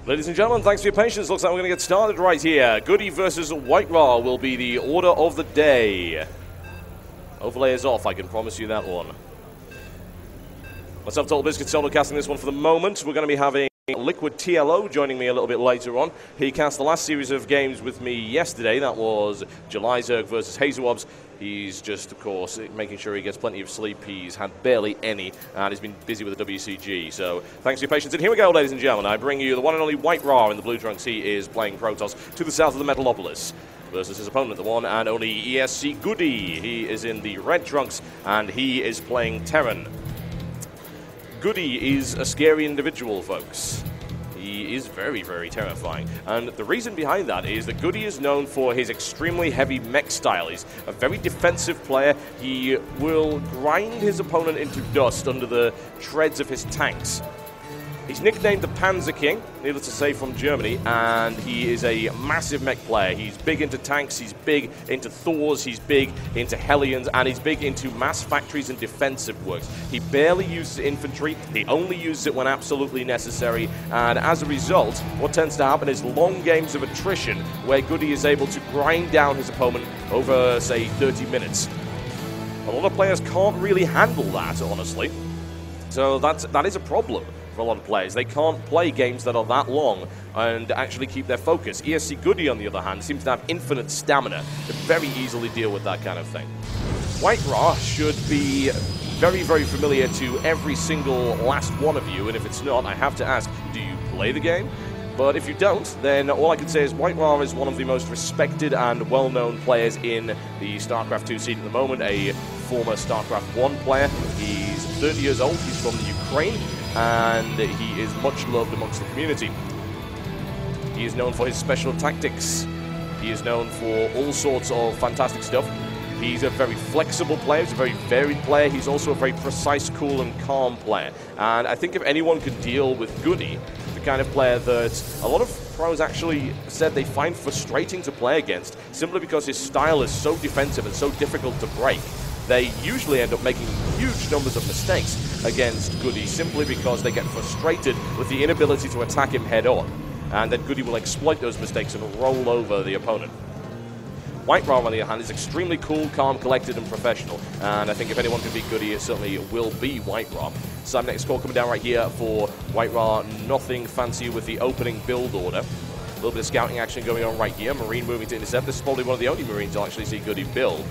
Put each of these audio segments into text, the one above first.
Ladies and gentlemen, thanks for your patience. Looks like we're going to get started right here. Goody versus White-Ra will be the order of the day. Overlay is off, I can promise you that one. Myself, Total Biscuit, solo casting this one for the moment. We're going to be having Liquid TLO joining me a little bit later on. He cast the last series of games with me yesterday. That was July Zerg versus Hazelwobs. He's just, of course, making sure he gets plenty of sleep. He's had barely any, and he's been busy with the WCG. So thanks for your patience. And here we go, ladies and gentlemen. I bring you the one and only White-Ra in the blue trunks. He is playing Protoss to the south of the Metalopolis versus his opponent, the one and only ESC.GoOdy. He is in the red trunks, and he is playing Terran. Goody is a scary individual, folks. He is very, very terrifying. And the reason behind that is that Goody is known for his extremely heavy mech style. He's a very defensive player. He will grind his opponent into dust under the treads of his tanks. He's nicknamed the Panzer King, needless to say, from Germany, and he is a massive mech player. He's big into tanks, he's big into Thors, he's big into Hellions, and he's big into mass factories and defensive works. He barely uses infantry, he only uses it when absolutely necessary, and as a result, what tends to happen is long games of attrition where Goody is able to grind down his opponent over, say, 30 minutes. A lot of players can't really handle that, honestly, so that is a problem. For a lot of players, they can't play games that are that long and actually keep their focus. ESC.GoOdy, on the other hand, seems to have infinite stamina to very easily deal with that kind of thing. White-Ra should be very, very familiar to every single last one of you, and if it's not, I have to ask, do you play the game? But if you don't, then all I can say is White-Ra is one of the most respected and well-known players in the StarCraft 2 scene at the moment, a former StarCraft 1 player. He's 30 years old, he's from the Ukraine, and he is much loved amongst the community. He is known for his special tactics. He is known for all sorts of fantastic stuff. He's a very flexible player, he's a very varied player, he's also a very precise, cool, and calm player. And I think if anyone could deal with Goody, the kind of player that a lot of pros actually said they find frustrating to play against, simply because his style is so defensive and so difficult to break, they usually end up making huge numbers of mistakes against Goody simply because they get frustrated with the inability to attack him head-on. And then Goody will exploit those mistakes and roll over the opponent. White-Ra, on the other hand, is extremely cool, calm, collected, and professional. And I think if anyone can beat Goody, it certainly will be White-Ra. So next score coming down right here for White-Ra. Nothing fancy with the opening build order. A little bit of scouting action going on right here. Marine moving to intercept. This is probably one of the only Marines I'll actually see Goody build.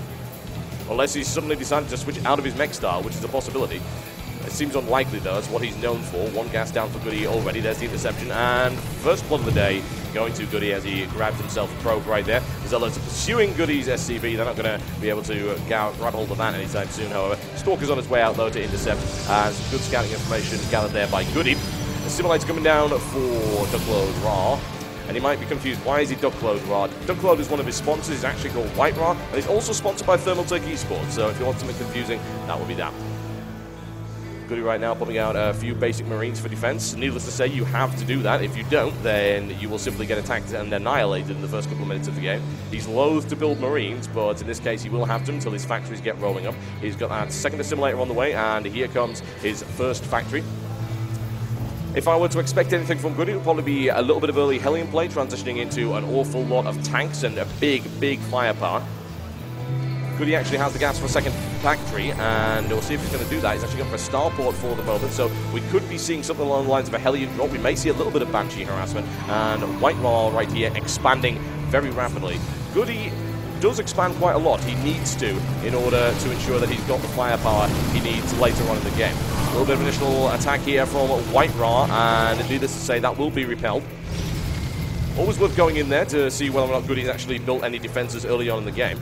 Unless he's suddenly decided to switch out of his mech style, which is a possibility. It seems unlikely, though. It's what he's known for. One gas down for Goody already. There's the interception. And first blood of the day going to Goody as he grabbed himself a probe right there. Zealots are pursuing Goody's SCV. They're not going to be able to grab hold of that anytime soon, however. Stalker's on his way out, though, to intercept. As good scouting information gathered there by Goody. The Simulate's coming down for Duckload.White-Ra. And he might be confused, why is he Duckload.Ra? Duckload is one of his sponsors, he's actually called White-Ra, and he's also sponsored by Thermaltake Esports, so if you want something confusing, that would be that. Goody right now pumping out a few basic Marines for defense. Needless to say, you have to do that. If you don't, then you will simply get attacked and annihilated in the first couple of minutes of the game. He's loath to build Marines, but in this case, he will have to until his factories get rolling up. He's got that second assimilator on the way, and here comes his first factory. If I were to expect anything from Goody, it would probably be a little bit of early Hellion play, transitioning into an awful lot of tanks and a big, big firepower. Goody actually has the gas for a second factory, and we'll see if he's going to do that. He's actually going for a starport for the moment, so we could be seeing something along the lines of a Hellion drop. We may see a little bit of Banshee harassment, and White-Ra right here expanding very rapidly. Goody does expand quite a lot. He needs to in order to ensure that he's got the firepower he needs later on in the game. A little bit of initial attack here from White-Ra, and needless to say, that will be repelled. Always worth going in there to see whether or not Goody's actually built any defenses early on in the game.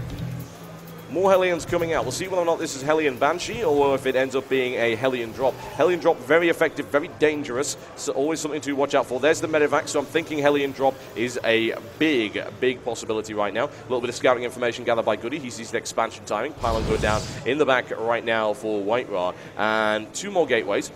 More Hellions coming out. We'll see whether or not this is Hellion Banshee or if it ends up being a Hellion drop. Hellion drop, very effective, very dangerous, so always something to watch out for. There's the medevac, so I'm thinking Hellion drop is a big, big possibility right now. A little bit of scouting information gathered by Goody. He sees the expansion timing. Pylon going down in the back right now for White-Ra. And two more gateways.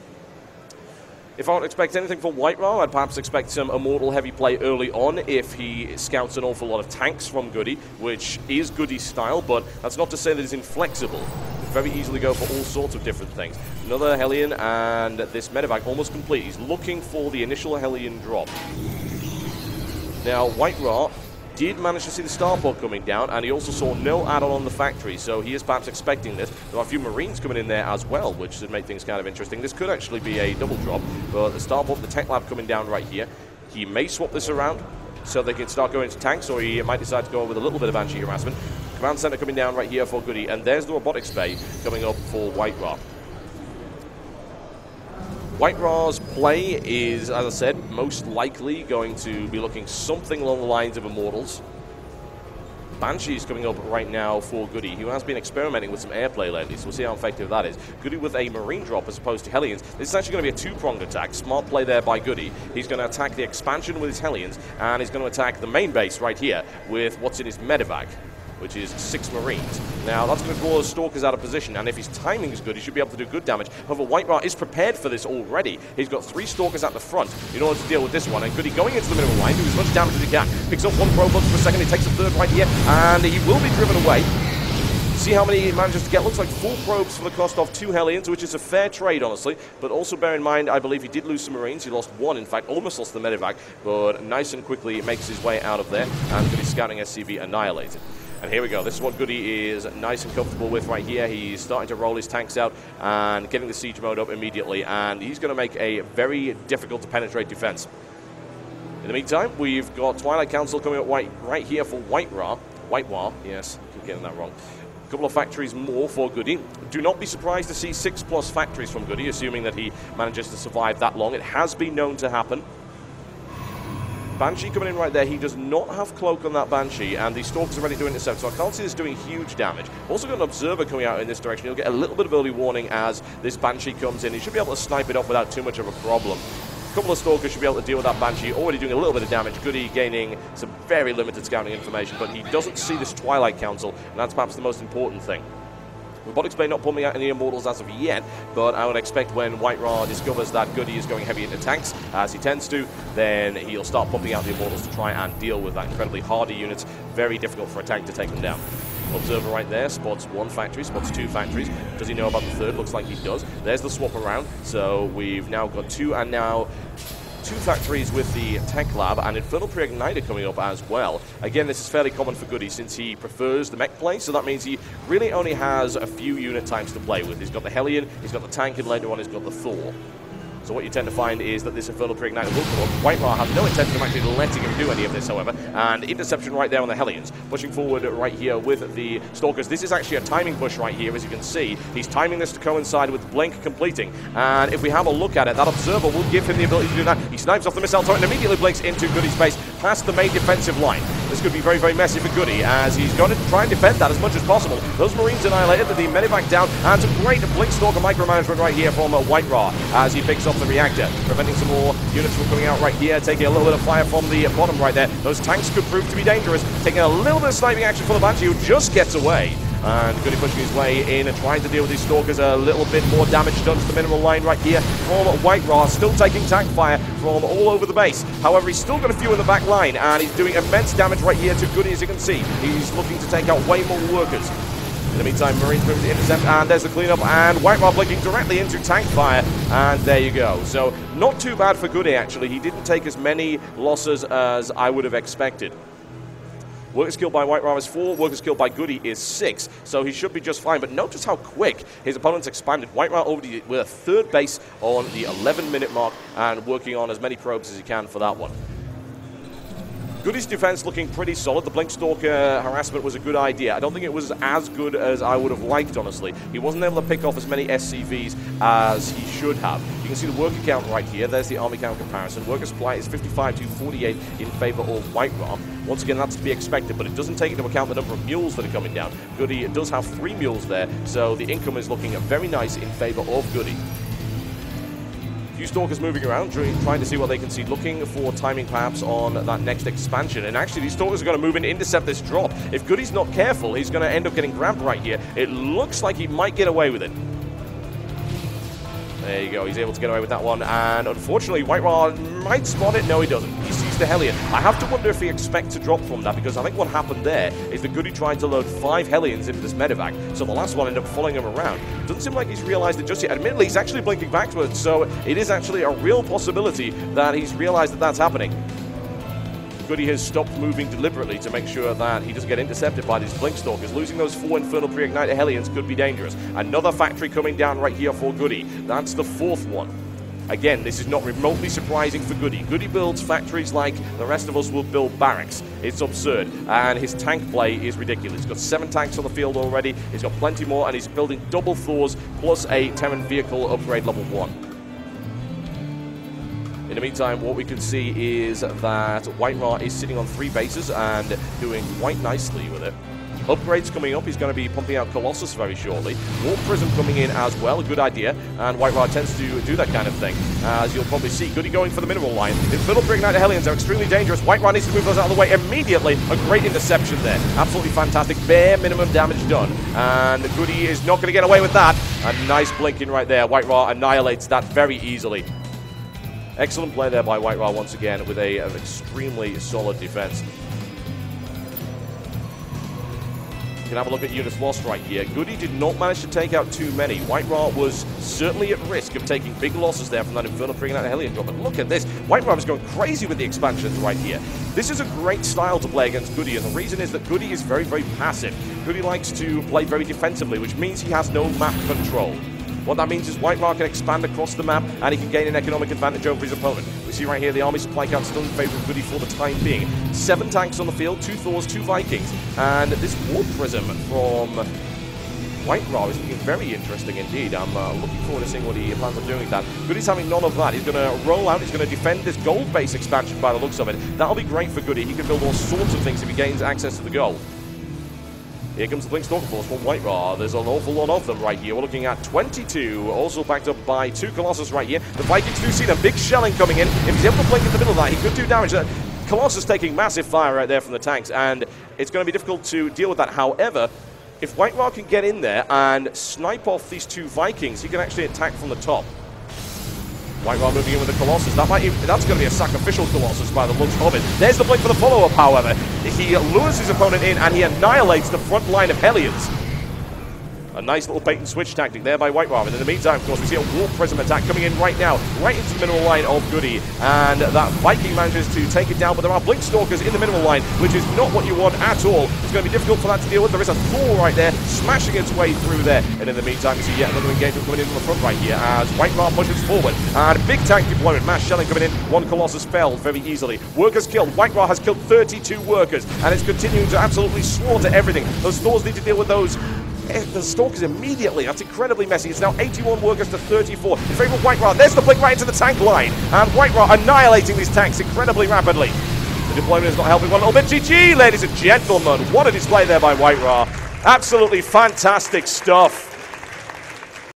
If I would expect anything from White-Ra, I'd perhaps expect some Immortal heavy play early on if he scouts an awful lot of tanks from Goody, which is Goody's style, but that's not to say that he's inflexible. very easily go for all sorts of different things. Another Hellion, and this medevac almost complete. He's looking for the initial Hellion drop. Now, White-Ra did manage to see the starport coming down, and he also saw no add-on on the factory, so he is perhaps expecting this. There are a few Marines coming in there as well, which should make things kind of interesting. This could actually be a double drop, but the starport, the tech lab coming down right here. He may swap this around so they can start going into tanks, or he might decide to go with a little bit of Banshee harassment. Command center coming down right here for Goody, and there's the robotics bay coming up for White-Ra. White-Ra's play is, as I said, most likely going to be looking something along the lines of Immortals. Banshee's coming up right now for Goody, who has been experimenting with some airplay lately, so we'll see how effective that is. Goody with a Marine drop as opposed to Hellions. This is actually going to be a two-pronged attack. Smart play there by Goody. He's going to attack the expansion with his Hellions, and he's going to attack the main base right here with what's in his medevac, which is 6 Marines. Now, that's going to draw the Stalkers out of position, and if his timing is good, he should be able to do good damage. However, White-Ra is prepared for this already. He's got 3 Stalkers at the front in order to deal with this one, and Goody going into the middle line, do as much damage as he can. Picks up 1 probe, looks for a second, he takes a 3rd right here, and he will be driven away. See how many he manages to get. Looks like 4 probes for the cost of 2 Hellions, which is a fair trade, honestly. But also bear in mind, I believe he did lose some Marines. He lost 1, in fact, almost lost the medevac, but nice and quickly makes his way out of there, and Goody's scouting SCV annihilated. And here we go. This is what Goody is nice and comfortable with right here. He's starting to roll his tanks out and getting the siege mode up immediately. And he's going to make a very difficult to penetrate defense. In the meantime, we've got Twilight Council coming up right here for White-Ra. White-Ra, yes, I keep getting that wrong. A couple of factories more for Goody. Do not be surprised to see 6+ factories from Goody, assuming that he manages to survive that long. It has been known to happen. Banshee coming in right there. He does not have Cloak on that Banshee, and the Stalkers are ready to intercept, so I can't see this doing huge damage. Also got an Observer coming out in this direction. He'll get a little bit of early warning as this Banshee comes in. He should be able to snipe it off without too much of a problem. A couple of Stalkers should be able to deal with that Banshee, already doing a little bit of damage. Goody gaining some very limited scouting information, but he doesn't see this Twilight Council, and that's perhaps the most important thing. Robotics Bay not pumping out any Immortals as of yet, but I would expect when White-Ra discovers that Goody is going heavy into tanks, as he tends to, then he'll start pumping out the Immortals to try and deal with that incredibly hardy units. Very difficult for a tank to take them down. Observer right there, spots 1 factory, spots 2 factories. Does he know about the 3rd? Looks like he does. There's the swap around, so we've now got 2, and now 2 factories with the Tech Lab, and Infernal Pre-Igniter coming up as well. Again, this is fairly common for Goody since he prefers the mech play, so that means he really only has a few unit types to play with. He's got the Hellion, he's got the tank, and later on he's got the Thor. So what you tend to find is that this Infernal Pre-Igniter will come up. White-Ra has no intention of actually letting him do any of this, however, and interception right there on the Hellions. Pushing forward right here with the Stalkers. This is actually a timing push right here, as you can see. He's timing this to coincide with Blink completing, and if we have a look at it, that Observer will give him the ability to do that. He snipes off the missile turret and immediately blinks into Goody's base, past the main defensive line. This could be very, very messy for Goody, as he's going to try and defend that as much as possible. Those Marines annihilated, the medevac down, and some great Blink Stalker micromanagement right here from White-Ra, as he picks off the reactor, preventing some more units from coming out right here, taking a little bit of fire from the bottom right there. Those tanks could prove to be dangerous, taking a little bit of sniping action for the Banshee, who just gets away. And Goody pushing his way in and trying to deal with these Stalkers. A little bit more damage done to the mineral line right here from White-Ra, still taking tank fire from all over the base. However, he's still got a few in the back line, and he's doing immense damage right here to Goody, as you can see. He's looking to take out way more workers. In the meantime, Marines moving to intercept, and there's the cleanup, and White-Ra blinking directly into tank fire, and there you go. So, not too bad for Goody, actually. He didn't take as many losses as I would have expected. Workers killed by White-Ra is 4, workers killed by Goody is 6, so he should be just fine. But notice how quick his opponents expanded. White-Ra already with a 3rd base on the 11-minute mark, and working on as many probes as he can for that one. Goody's defense looking pretty solid. The Blink Stalker harassment was a good idea. I don't think it was as good as I would have liked, honestly. He wasn't able to pick off as many SCVs as he should have. You can see the worker count right here. There's the army count comparison. Worker supply is 55 to 48 in favor of White-Ra. Once again, that's to be expected, but it doesn't take into account the number of mules that are coming down. Goody does have 3 mules there, so the income is looking very nice in favor of Goody. Few Stalkers moving around, trying to see what they can see, looking for timing perhaps on that next expansion. And actually, these Stalkers are going to move in, intercept this drop. If Goody's not careful, he's going to end up getting grabbed right here. It looks like he might get away with it. There you go, he's able to get away with that one, and unfortunately, White-Ra might spot it. No, he doesn't. He sees the Hellion. I have to wonder if he expects to drop from that, because I think what happened there is that Goody tried to load 5 Hellions into this medevac, so the last one ended up following him around. It doesn't seem like he's realized it just yet. Admittedly, he's actually blinking backwards, so it is actually a real possibility that he's realized that that's happening. Goody has stopped moving deliberately to make sure that he doesn't get intercepted by these Blink Stalkers. Losing those 4 Infernal Pre-Ignited Hellions could be dangerous. Another factory coming down right here for Goody. That's the 4th one. Again, this is not remotely surprising for Goody. Goody builds factories like the rest of us will build barracks. It's absurd. And his tank play is ridiculous. He's got 7 tanks on the field already. He's got plenty more, and he's building double Thors plus a Terran vehicle upgrade level 1. In the meantime, what we can see is that White-Ra is sitting on 3 bases and doing quite nicely with it. Upgrades coming up. He's going to be pumping out Colossus very shortly. Warp Prism coming in as well. A good idea. And White-Ra tends to do that kind of thing. As you'll probably see, Goody going for the mineral line. Infernal Pre-Ignited Hellions are extremely dangerous. White-Ra needs to move those out of the way immediately. A great interception there. Absolutely fantastic. Bare minimum damage done. And Goody is not going to get away with that. A nice blinking right there. White-Ra annihilates that very easily. Excellent play there by White-Ra once again with an extremely solid defense. You can have a look at units lost right here. Goody did not manage to take out too many. White-Ra was certainly at risk of taking big losses there from that Infernal Pre-Ignited Hellion drop. But look at this. White-Ra is going crazy with the expansions right here. This is a great style to play against Goody, and the reason is that Goody is very, very passive. Goody likes to play very defensively, which means he has no map control. What that means is White-Ra can expand across the map, and he can gain an economic advantage over his opponent. We see right here the army supply count still in favor of Goody for the time being. 7 tanks on the field, 2 Thors, 2 Vikings, and this Warp Prism from White-Ra is looking very interesting indeed. I'm looking forward to seeing what he plans on doing with that. Goody's having none of that. He's going to roll out, he's going to defend this gold base expansion by the looks of it. That'll be great for Goody. He can build all sorts of things if he gains access to the gold. Here comes the Blink Stalker Force from White-Ra. There's an awful lot of them right here. We're looking at 22, also backed up by 2 Colossus right here. The Vikings do see the big shelling coming in. If he's able to blink in the middle of that, he could do damage. Colossus taking massive fire right there from the tanks, and it's going to be difficult to deal with that. However, if White-Ra can get in there and snipe off these 2 Vikings, he can actually attack from the top. White-Ra moving in with the Colossus. That's going to be a sacrificial Colossus by the looks of it. There's the blink for the follow-up, however. He lures his opponent in, and he annihilates the front line of Hellions. A nice little bait-and-switch tactic there by White-Ra. And in the meantime, of course, we see a Warp Prism attack coming in right now, right into the mineral line of Goody. And that Viking manages to take it down, but there are Blink Stalkers in the mineral line, which is not what you want at all. It's going to be difficult for that to deal with. There is a Thor right there, smashing its way through there. And in the meantime, we see yet another engagement coming in from the front right here as White-Ra pushes forward. And big tank deployment, mass shelling coming in. 1 Colossus fell very easily. Workers killed. White-Ra has killed 32 workers, and it's continuing to absolutely slaughter everything. Those Thors need to deal with those the Stalkers immediately. That's incredibly messy. It's now 81 workers to 34 in favor of White-Ra. There's the blink right into the tank line, and White-Ra annihilating these tanks incredibly rapidly. The deployment is not helping one little bit. GG, ladies and gentlemen. What a display there by White-Ra. Absolutely fantastic stuff.